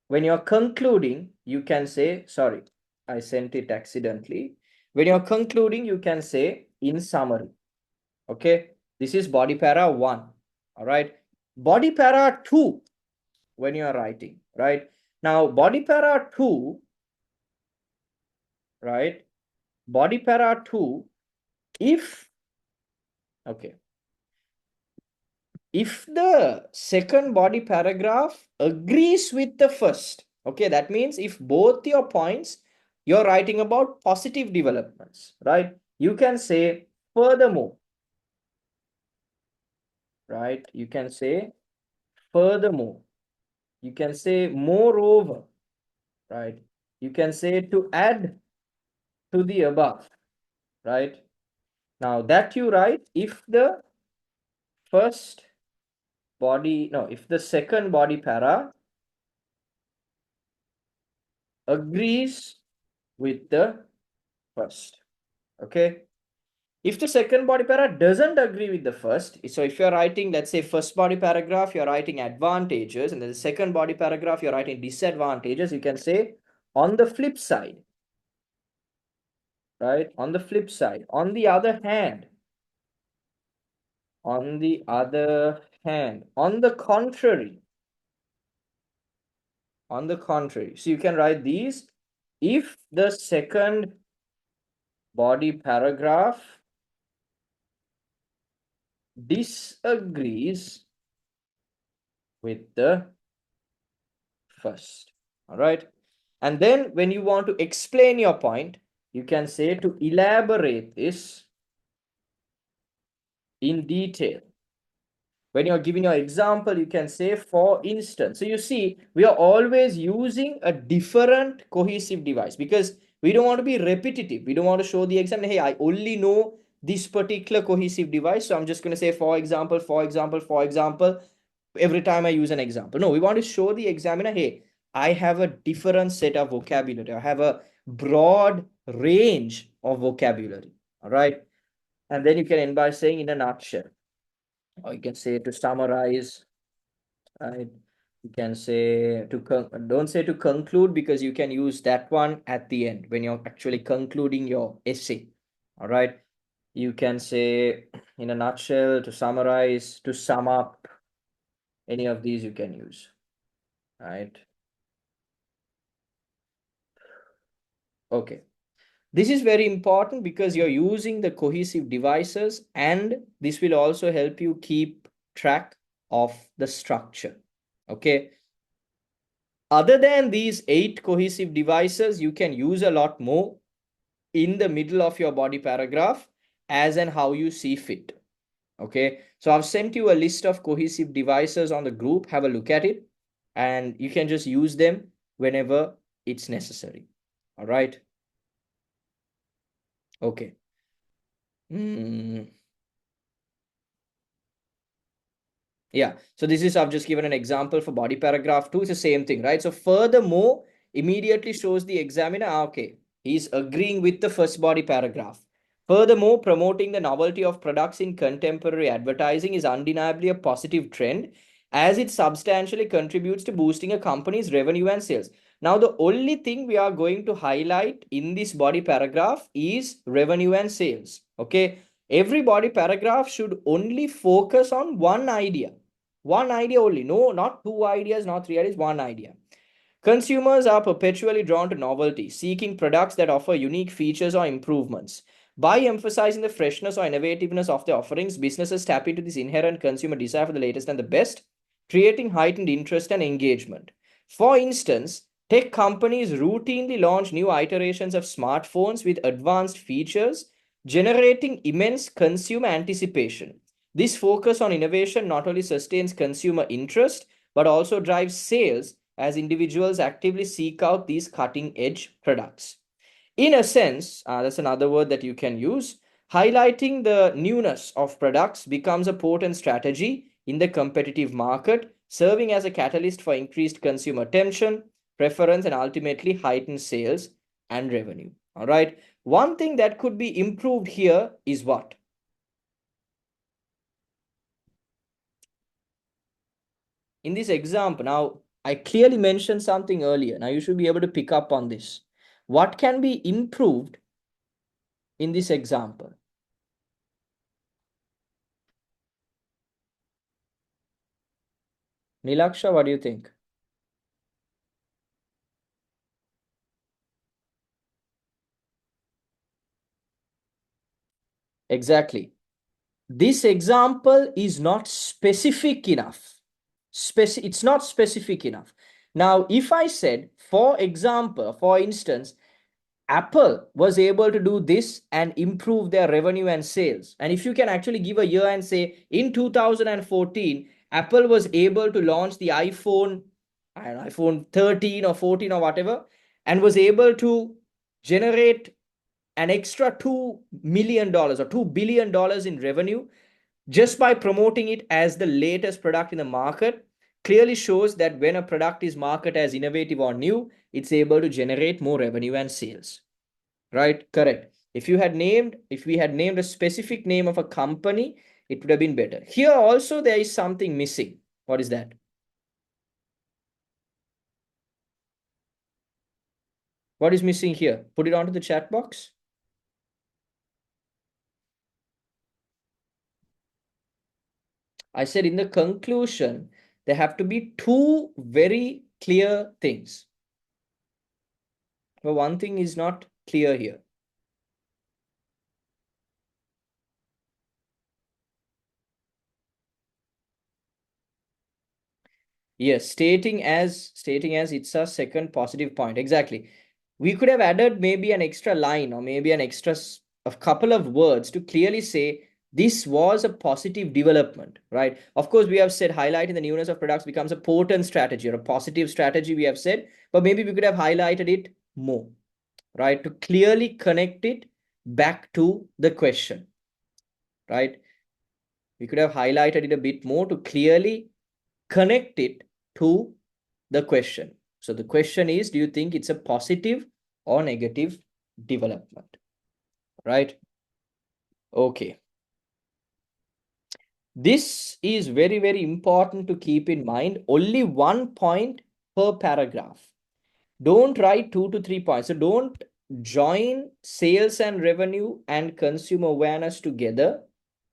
when you're concluding, you can say, sorry, I sent it accidentally. When you're concluding, you can say in summary. Okay. This is body para 1. All right. Body para 2, when you are writing, right? Now, body para 2, right? Body para 2, if, okay, if the second body paragraph agrees with the first, okay, that means if both your points, you're writing about positive developments, right? You can say furthermore, right? You can say furthermore. You can say moreover, right? You can say to add to the above, right? Now that you write if the first body, no, if the second body para agrees with the first, okay? If the second body para doesn't agree with the first, so if you're writing, let's say, first body paragraph, you're writing advantages, and then the second body paragraph, you're writing disadvantages, you can say on the flip side, right? On the flip side, on the other hand, on the other hand, on the contrary, on the contrary. So you can write these if the second body paragraph disagrees with the first. All right. And then when you want to explain your point, you can say to elaborate this in detail. When you're giving your example, you can say, for instance. So you see, we are always using a different cohesive device because we don't want to be repetitive. We don't want to show the examiner, hey, I only know this particular cohesive device. So I'm just going to say, for example, for example, for example, every time I use an example. No, we want to show the examiner, hey, I have a different set of vocabulary. I have a broad range of vocabulary. All right. And then you can end by saying in a nutshell, or you can say to summarize, right? You can say to don't say to conclude, because you can use that one at the end when you're actually concluding your essay. All right. You can say in a nutshell, to summarize, to sum up. Any of these you can use. Right. Okay. This is very important because you're using the cohesive devices, and this will also help you keep track of the structure. Okay. Other than these 8 cohesive devices, you can use a lot more in the middle of your body paragraph as and how you see fit. Okay. So I've sent you a list of cohesive devices on the group. Have a look at it, and you can just use them whenever it's necessary. All right. Okay. Yeah. So this is, I've just given an example for body paragraph 2. It's the same thing, right? So furthermore, immediately shows the examiner, okay, he's agreeing with the first body paragraph. Furthermore, promoting the novelty of products in contemporary advertising is undeniably a positive trend, as it substantially contributes to boosting a company's revenue and sales. Now, the only thing we are going to highlight in this body paragraph is revenue and sales. Okay. Every body paragraph should only focus on one idea. One idea only. No, not 2 ideas, not 3 ideas, one idea. Consumers are perpetually drawn to novelty, seeking products that offer unique features or improvements. By emphasizing the freshness or innovativeness of their offerings, businesses tap into this inherent consumer desire for the latest and the best, creating heightened interest and engagement. For instance, tech companies routinely launch new iterations of smartphones with advanced features, generating immense consumer anticipation. This focus on innovation not only sustains consumer interest, but also drives sales as individuals actively seek out these cutting edge products. In a sense, that's another word that you can use. Highlighting the newness of products becomes a potent strategy in the competitive market, serving as a catalyst for increased consumer attention, preference, and ultimately heightened sales and revenue. All right. One thing that could be improved here is what? In this example, now I clearly mentioned something earlier. Now you should be able to pick up on this. What can be improved in this example? Nilaksha, what do you think? Exactly. This example is not specific enough. It's not specific enough. Now, if I said, for example, for instance, Apple was able to do this and improve their revenue and sales. And if you can actually give a year and say, in 2014, Apple was able to launch the iPhone, I don't know, iPhone 13 or 14 or whatever, and was able to generate an extra $2 million or $2 billion in revenue just by promoting it as the latest product in the market, clearly shows that when a product is marketed as innovative or new, it's able to generate more revenue and sales. Right? Correct. If we had named a specific name of a company, it would have been better. Here also there is something missing. What is that? What is missing here? Put it onto the chat box. I said in the conclusion, there have to be 2 very clear things. But one thing is not clear here. Yes, stating as it's a second positive point. Exactly. We could have added maybe an extra line or maybe a couple of words to clearly say this was a positive development, right? Of course, we have said highlighting the newness of products becomes a potent strategy or a positive strategy, we have said, but maybe we could have highlighted it more, right? To clearly connect it back to the question. right? We could have highlighted it a bit more to clearly connect it to the question. So the question is, do you think it's a positive or negative development, right? Okay. This is very, very important to keep in mind. Only 1 point per paragraph. Don't write 2 to 3 points. So don't join sales and revenue and consumer awareness together,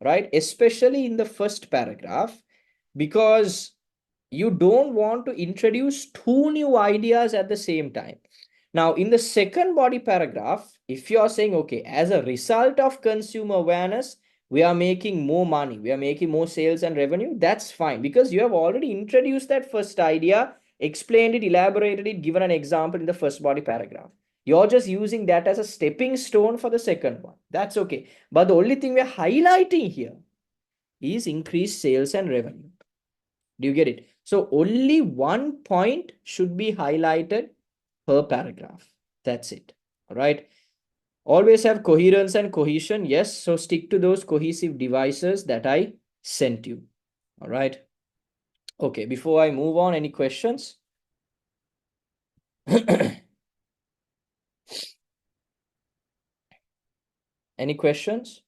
right? Especially in the first paragraph, because you don't want to introduce two new ideas at the same time. Now, in the second body paragraph, if you are saying, okay, as a result of consumer awareness, we are making more money, we are making more sales and revenue, that's fine, because you have already introduced that first idea, explained it, elaborated it, given an example in the first body paragraph. You're just using that as a stepping stone for the second one. That's okay. But the only thing we're highlighting here is increased sales and revenue. Do you get it? So only 1 point should be highlighted per paragraph. That's it. All right. Always have coherence and cohesion. Yes. So stick to those cohesive devices that I sent you. All right. Okay. Before I move on, any questions? Any questions?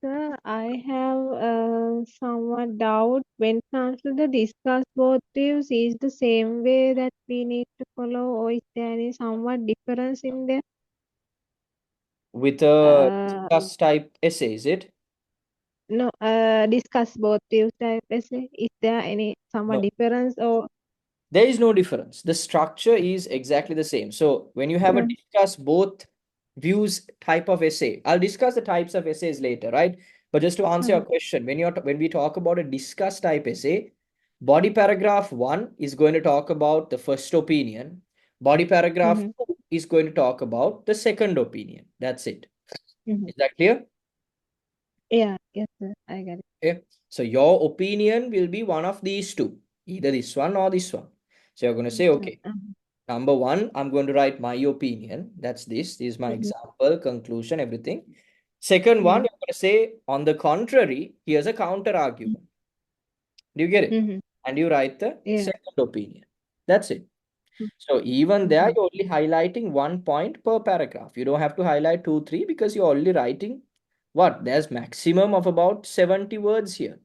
Sir, I have somewhat doubt when it comes to the discuss both views. Is the same way that we need to follow, or is there any somewhat difference in there?
With a discuss type essay, is it?
No, discuss both views type essay. Is there any somewhat
No.
difference or?
There is no difference. The structure is exactly the same. So when you have a discuss both views type of essay, I'll discuss the types of essays later, right? But just to answer your question, when we talk about a discuss type essay, body paragraph 1 is going to talk about the first opinion. Body paragraph 2 is going to talk about the second opinion. That's it. Is that clear?
Yeah, yes, sir. I get it.
Okay. So your opinion will be one of these two, either this one or this one. So you're going to say, okay, number 1, I'm going to write my opinion. That's this. This is my example, conclusion, everything. Second one, you're going to say, on the contrary, here's a counter argument. Do you get it? And you write the second opinion. That's it. So even there, you're only highlighting 1 point per paragraph. You don't have to highlight 2, 3 because you're only writing what? There's maximum of about 70 words here.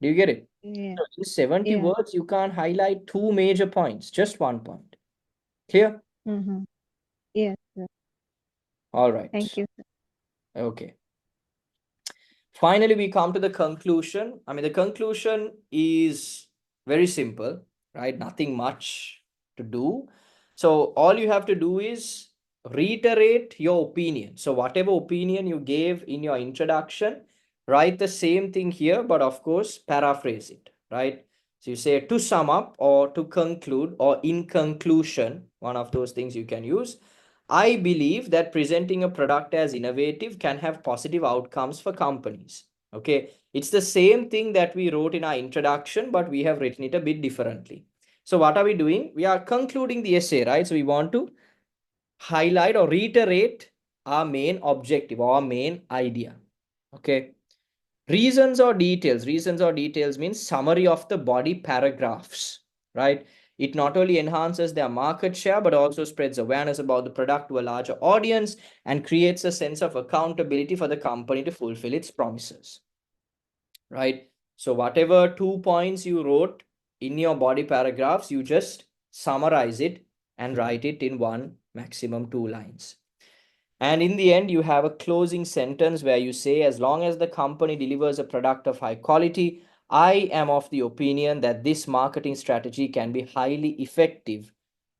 Do you get it?
Yeah.
So in 70
Yeah.
words, you can't highlight 2 major points, just 1 point. Clear?
Yes, sir.
All right.
Thank you, sir.
Okay. Finally, we come to the conclusion. I mean, the conclusion is very simple, right? Nothing much to do. So all you have to do is reiterate your opinion. So whatever opinion you gave in your introduction, write the same thing here, but of course, paraphrase it, right? So you say to sum up or to conclude or in conclusion, one of those things you can use. I believe that presenting a product as innovative can have positive outcomes for companies. Okay, it's the same thing that we wrote in our introduction, but we have written it a bit differently. So what are we doing? We are concluding the essay, right? So we want to highlight or reiterate our main objective or our main idea. Okay. Reasons or details means summary of the body paragraphs, right? It not only enhances their market share, but also spreads awareness about the product to a larger audience and creates a sense of accountability for the company to fulfill its promises, right? So whatever 2 points you wrote in your body paragraphs, you just summarize it and write it in 1, maximum 2 lines. And in the end, you have a closing sentence where you say, as long as the company delivers a product of high quality, I am of the opinion that this marketing strategy can be highly effective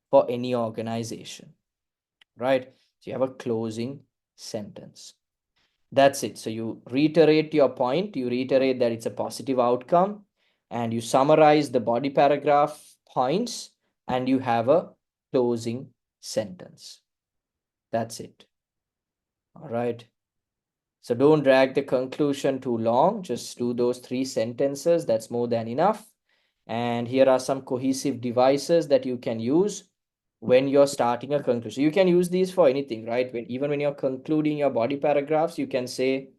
for any organization, right? So you have a closing sentence. That's it. So you reiterate your point, you reiterate that it's a positive outcome, and you summarize the body paragraph points, and you have a closing sentence. That's it. All right. So don't drag the conclusion too long. Just do those 3 sentences. That's more than enough. And here are some cohesive devices that you can use when you're starting a conclusion. You can use these for anything, right? Even when you're concluding your body paragraphs, you can say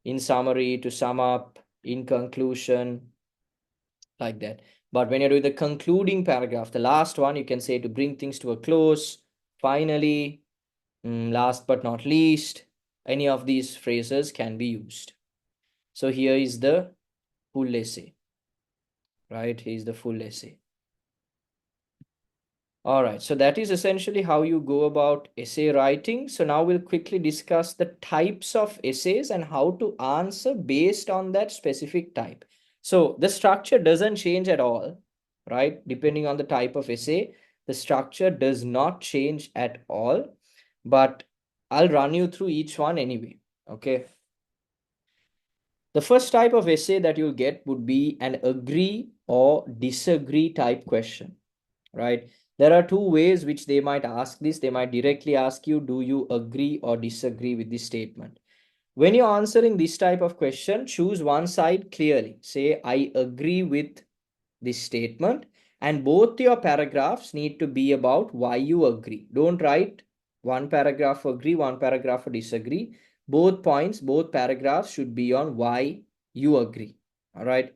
in summary, to sum up, in conclusion, like that. But when you're doing the concluding paragraph, the last one, you can say to bring things to a close, finally, last but not least. Any of these phrases can be used. So here is the full essay, right? Here is the full essay. All right, so that is essentially how you go about essay writing. So now we'll quickly discuss the types of essays and how to answer based on that specific type. So the structure doesn't change at all, right? Depending on the type of essay, the structure does not change at all, but I'll run you through each one anyway, okay? The first type of essay that you'll get would be an agree or disagree type question, right? There are two ways which they might ask this. They might directly ask you, do you agree or disagree with this statement? When you're answering this type of question, choose one side clearly. Say, I agree with this statement, and both your paragraphs need to be about why you agree. Don't write one paragraph for agree, one paragraph for disagree. Both points, both paragraphs should be on why you agree. All right.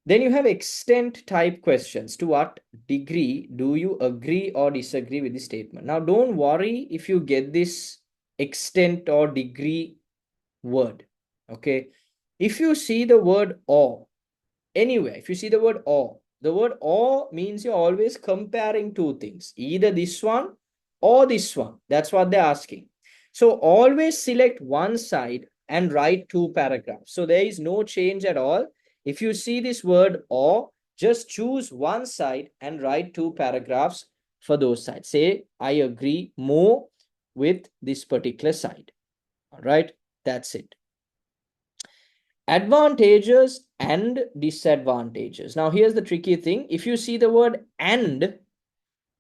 Then you have extent type questions. To what degree do you agree or disagree with the statement? Now, don't worry if you get this extent or degree word. Okay. If you see the word or anywhere, if you see the word or means you're always comparing two things, either this one or this one. That's what they're asking. So always select one side and write two paragraphs. So there is no change at all. If you see this word or, just choose one side and write two paragraphs for those sides. Say, I agree more with this particular side. All right, that's it. Advantages and disadvantages. Now, here's the tricky thing. If you see the word and,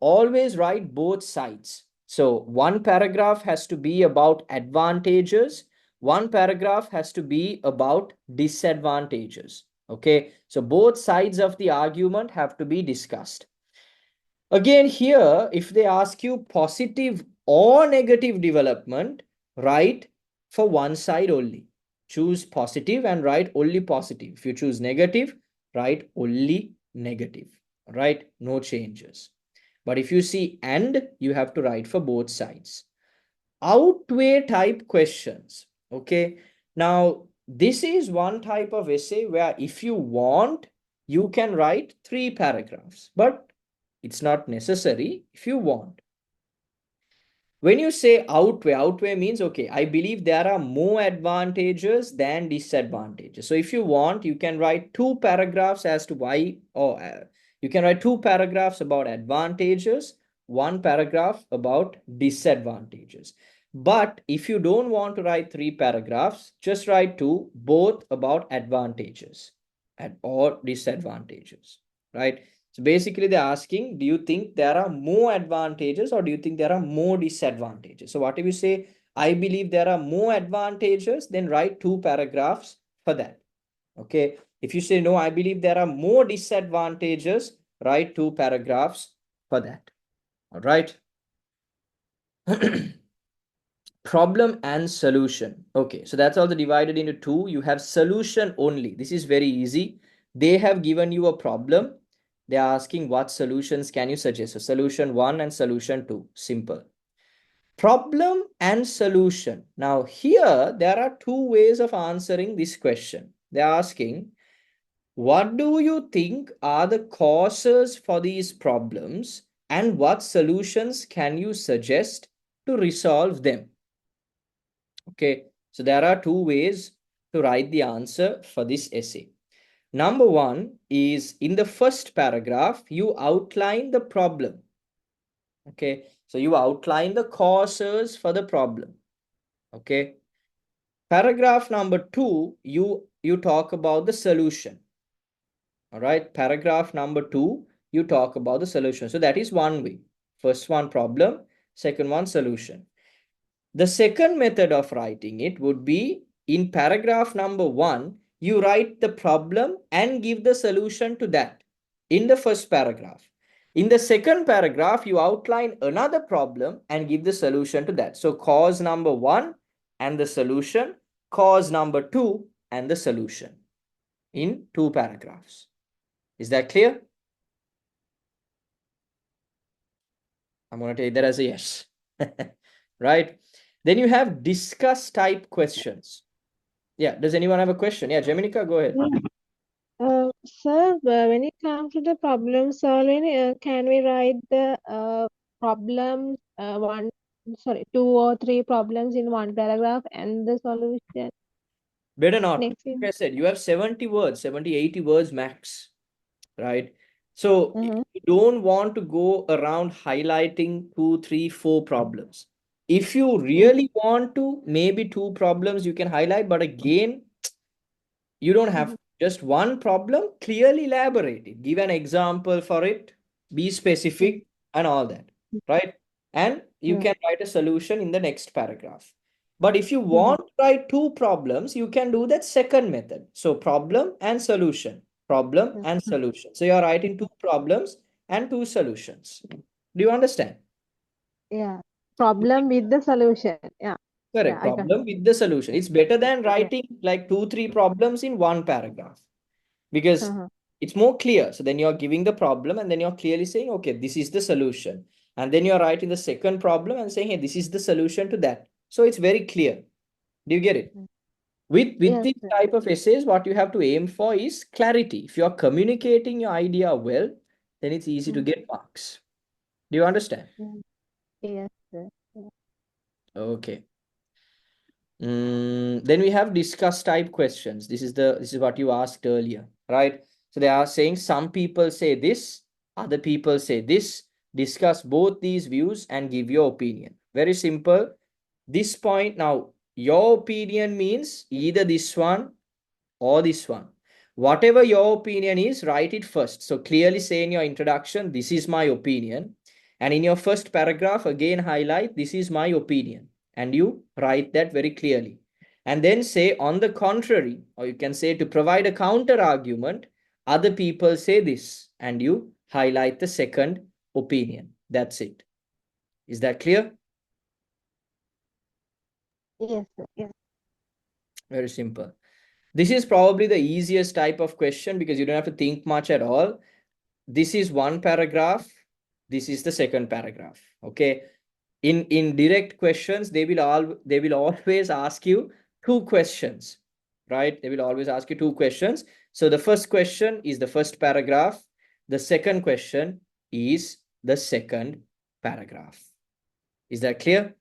always write both sides. So one paragraph has to be about advantages. One paragraph has to be about disadvantages. Okay, so both sides of the argument have to be discussed. Again, here, if they ask you positive or negative development, write for one side only. Choose positive and write only positive. If you choose negative, write only negative. Right? No changes. But if you see and, you have to write for both sides. Outweigh type questions. Okay. Now, this is one type of essay where if you want, you can write 3 paragraphs, but it's not necessary if you want. When you say outweigh means, okay, I believe there are more advantages than disadvantages. So if you want, you can write 2 paragraphs as to why, or you can write 2 paragraphs about advantages, 1 paragraph about disadvantages. But if you don't want to write 3 paragraphs, just write 2, both about advantages or disadvantages, right? So basically they're asking, do you think there are more advantages or do you think there are more disadvantages? So what if you say, I believe there are more advantages, then write 2 paragraphs for that. Okay. If you say, no, I believe there are more disadvantages, write 2 paragraphs for that. All right. Problem and solution. Okay, so that's all divided into 2. You have solution only. This is very easy. They have given you a problem. They are asking what solutions can you suggest. So solution 1 and solution 2. Simple. Problem and solution. Now here there are 2 ways of answering this question. They are asking, what do you think are the causes for these problems and what solutions can you suggest to resolve them? Okay, so there are 2 ways to write the answer for this essay. Number 1 is, in the first paragraph, you outline the problem. Okay, so you outline the causes for the problem. Okay, paragraph number 2, you talk about the solution. All right, paragraph number 2, you talk about the solution. So that is one way. First one, problem. Second one, solution. The second method of writing it would be, in paragraph number 1, you write the problem and give the solution to that in the first paragraph. In the second paragraph, you outline another problem and give the solution to that. So cause number 1 and the solution, cause number 2 and the solution in 2 paragraphs. Is that clear? I'm going to take that as a yes. Right? Then you have discuss type questions. Yeah. Does anyone have a question? Yeah, Jeminica, go ahead.
Sir, when it comes to the problem solving, can we write the problems, two or three problems in one paragraph and the solution
Better not.
next
Like
in?
I said, you have 70 words, 70, 80 words max, right? So
Uh-huh.
you don't want to go around highlighting 2, 3, 4 problems. If you really want to, maybe 2 problems you can highlight, but again, you don't have just one problem, clearly elaborate it. Give an example for it, be specific, and all that, right? And you can write a solution in the next paragraph. But if you want to write 2 problems, you can do that second method. So problem and solution, problem and solution. So you are writing 2 problems and 2 solutions. Do you understand?
Yeah. Problem with the solution. Yeah. Yeah,
Correct.
I got it.
Problem with the solution. It's better than writing like 2, 3 problems in one paragraph, because
Uh-huh.
it's more clear. So then you're giving the problem and then you're clearly saying, okay, this is the solution. And then you're writing the second problem and saying, hey, this is the solution to that. So it's very clear. Do you get it? With
Yes,
this
sir.
type of essays, what you have to aim for is clarity. If you're communicating your idea well, then it's easy to get marks. Do you understand?
Yes, sir.
Okay. Then we have discuss type questions. This is what you asked earlier, right? So they are saying some people say this, other people say this. Discuss both these views and give your opinion. Very simple. This point now, your opinion means either this one or this one. Whatever your opinion is, write it first. So clearly say in your introduction, this is my opinion. And in your first paragraph, again highlight, this is my opinion. And you write that very clearly. And then say, on the contrary, or you can say to provide a counter argument, other people say this. And you highlight the second opinion. That's it. Is that clear?
Yes, sir. Yes.
Very simple. This is probably the easiest type of question because you don't have to think much at all. This is one paragraph. This is the second paragraph. Okay. In direct questions, they will always ask you 2 questions, right? They will always ask you 2 questions. So the first question is the first paragraph. The second question is the second paragraph. Is that clear?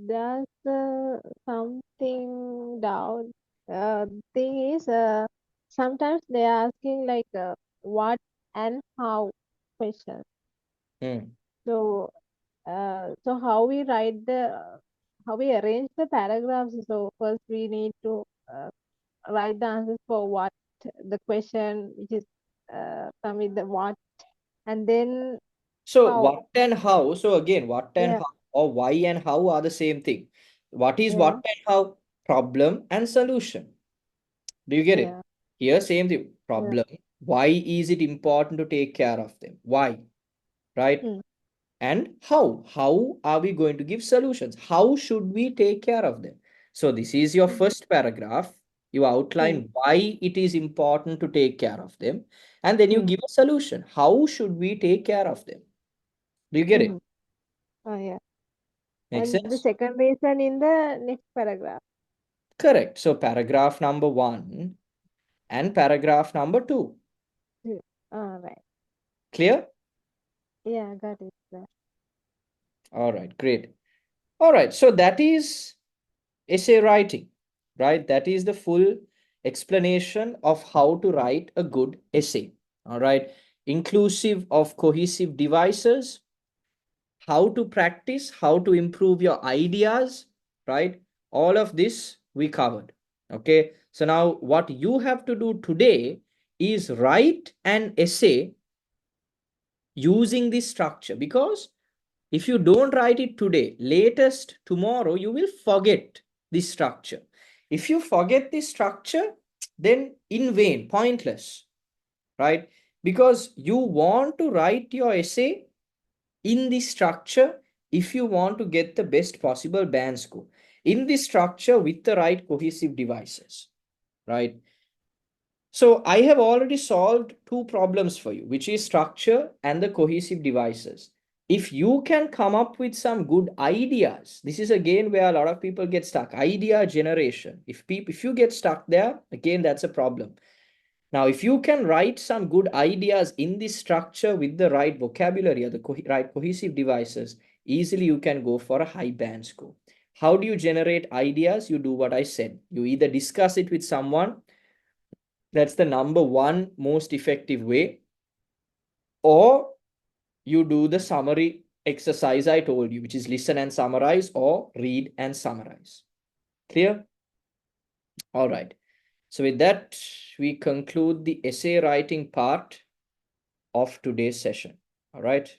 There's something doubt. Thing is, sometimes they're asking like what and how questions.
Hmm.
So, so how we write how we arrange the paragraphs. So first we need to write the answers for what the question, which is come with the what, and then
So
how.
what and how? So again, what and
Yeah,
how or why and how are the same thing. What is what
yeah,
and how? Problem and solution. Do you get it?
yeah,
Here, same thing.
yeah.
Problem. Why is it important to take care of them? Why? Right?
Hmm.
And how? How are we going to give solutions? How should we take care of them? So this is your first paragraph. You
Hmm.
outline why it is important to take care of them. And then you
Hmm.
give a solution. How should we take care of them? Do you get
Hmm.
it?
Oh, yeah.
Make
And the
sense?
second reason in the next paragraph.
Correct. So paragraph number 1 and paragraph number 2.
Hmm. All right.
Clear?
Yeah, got it, sir.
All right, great. All right, so that is essay writing, right? That is the full explanation of how to write a good essay. All right, inclusive of cohesive devices, how to practice, how to improve your ideas, right? All of this we covered. Okay, so now what you have to do today is write an essay using this structure, because if you don't write it today, latest tomorrow, you will forget this structure. If you forget this structure, then in vain, pointless, right? Because you want to write your essay in this structure if you want to get the best possible band score. In this structure with the right cohesive devices, right? So I have already solved two problems for you, which is structure and the cohesive devices. If you can come up with some good ideas, this is again where a lot of people get stuck. Idea generation. If you get stuck there, again, that's a problem. Now, if you can write some good ideas in this structure with the right vocabulary or the right cohesive devices, easily you can go for a high band score. How do you generate ideas? You do what I said. You either discuss it with someone. That's the number one most effective way. Or you do the summary exercise I told you, which is listen and summarize or read and summarize. Clear? All right. So with that, we conclude the essay writing part of today's session. All right.